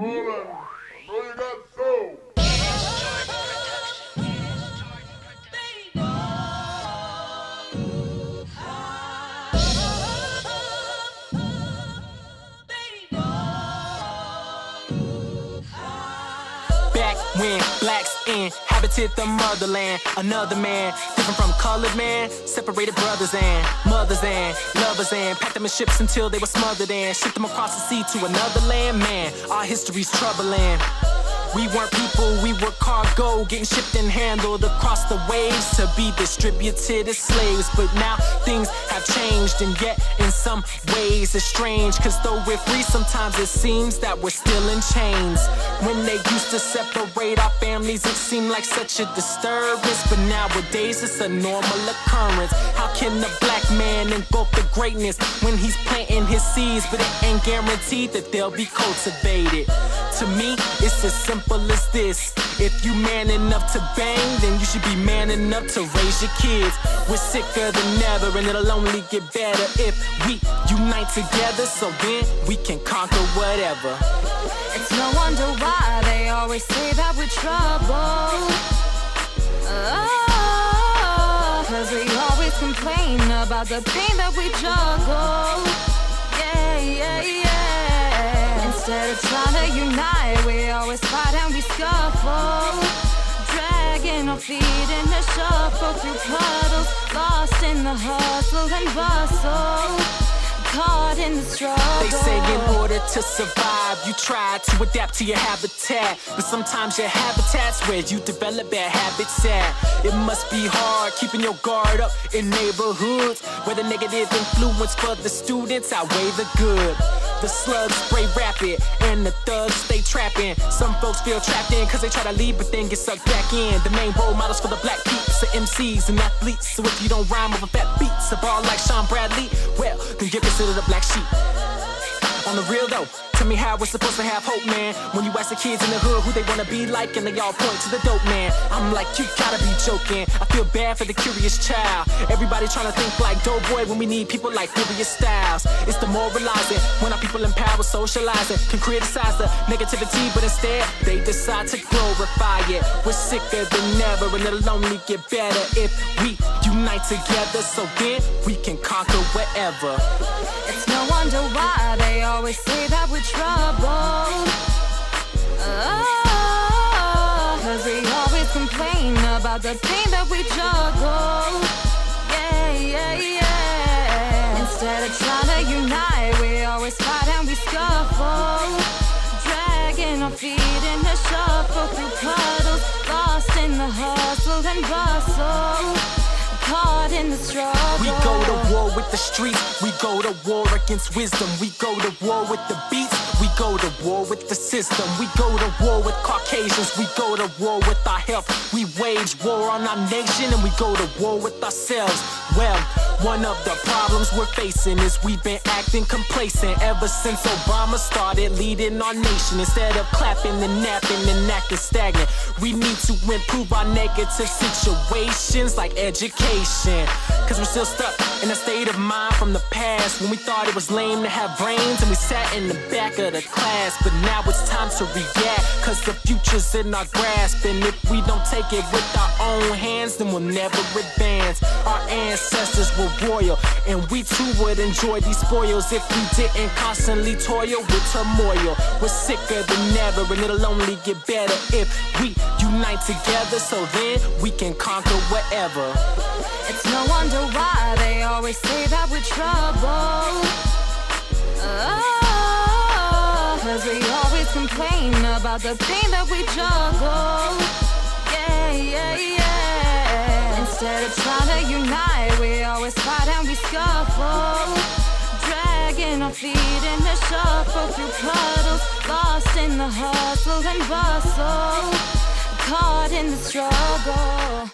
Hold on. I know you got soul. Back when blacks inhabited the motherland, another man, different from colored man, separated brothers and mothers and lovers and packed them in ships until they were smothered and shipped them across the sea to another land. Man, our history's troubling. We weren't people, we were cargo, getting shipped and handled across the waves to be distributed as slaves. But now things have changed, and yet in some ways it's strange, cause though we're free, sometimes it seems that we're still in chains. When they used to separate our families, it seemed like such a disturbance, but nowadays it's a normal occurrence. How can a black man engulf the greatness when he's planting his seeds, but it ain't guaranteed that they'll be cultivated? To me, it's as simple as this: if you man enough to bang, then you should be man enough to raise your kids. We're sicker than ever, and it'll only get better if we unite together, so then we can conquer whatever. It's no wonder why they always say that we're trouble. Oh, cause we always complain about the pain that we juggle. Yeah, yeah, yeah. Instead of trying to unite, we always fight and we scuffle, dragging our feet in the shuffle through puddles, lost in the hustle and bustle, caught in the struggle. They say in order to survive, you try to adapt to your habitat, but sometimes your habitat's where you develop bad habits at. It must be hard keeping your guard up in neighborhoods where the negative influence for the students outweigh the good. The slugs spray rapid and the thugs stay trapping. Some folks feel trapped in cause they try to leave but then get sucked back in. The main role models for the black peeps are MCs and athletes. So if you don't rhyme over fat beats, a ball like Sean Bradley, well, then you're considered a black sheep. On the real though, tell me how we're supposed to have hope, man, when you ask the kids in the hood who they wanna be like and they all point to the dope man. I'm like, you gotta be joking. I feel bad for the curious child. Everybody trying to think like Doughboy when we need people like Furious Styles. It's demoralizing when our people in power socializing can criticize the negativity, but instead they decide to glorify it. We're sicker than ever, and it'll only get better if we unite together, so then we can conquer whatever. It's no wonder why they always say that we're trouble. Oh, cause we always complain about the pain that we juggle. Yeah, yeah, yeah. Instead of trying to unite, we always fight and we scuffle, dragging our feet in the shuffle through puddles, lost in the hustle and bustle, caught in the struggle. We go to war with the streets, we go to war against wisdom, we go to war with the beats, we go to war with the system, we go to war with Caucasians, we go to war with our health, we wage war on our nation, and we go to war with ourselves. Well, one of the problems we're facing is we've been acting complacent ever since Obama started leading our nation. Instead of clapping and napping and acting stagnant, we need to improve our negative situations like education, cause we're still stuck in a state of mind from the past when we thought it was lame to have brains and we sat in the back of the class. But now it's time to react, cause the future's in our grasp, and if we don't take it with our own hands, then we'll never advance. Our ancestors were royal, and we too would enjoy these spoils if we didn't constantly toil with turmoil. We're sicker than ever, and it'll only get better if we unite together, so then we can conquer whatever. It's no wonder why they always say that we're trouble. Oh, cause we always complain about the pain that we juggle. Yeah, yeah, yeah. Instead of trying to unite, we always fight and we scuffle, dragging our feet in the shuffle through puddles, lost in the hustle and bustle, caught in the struggle.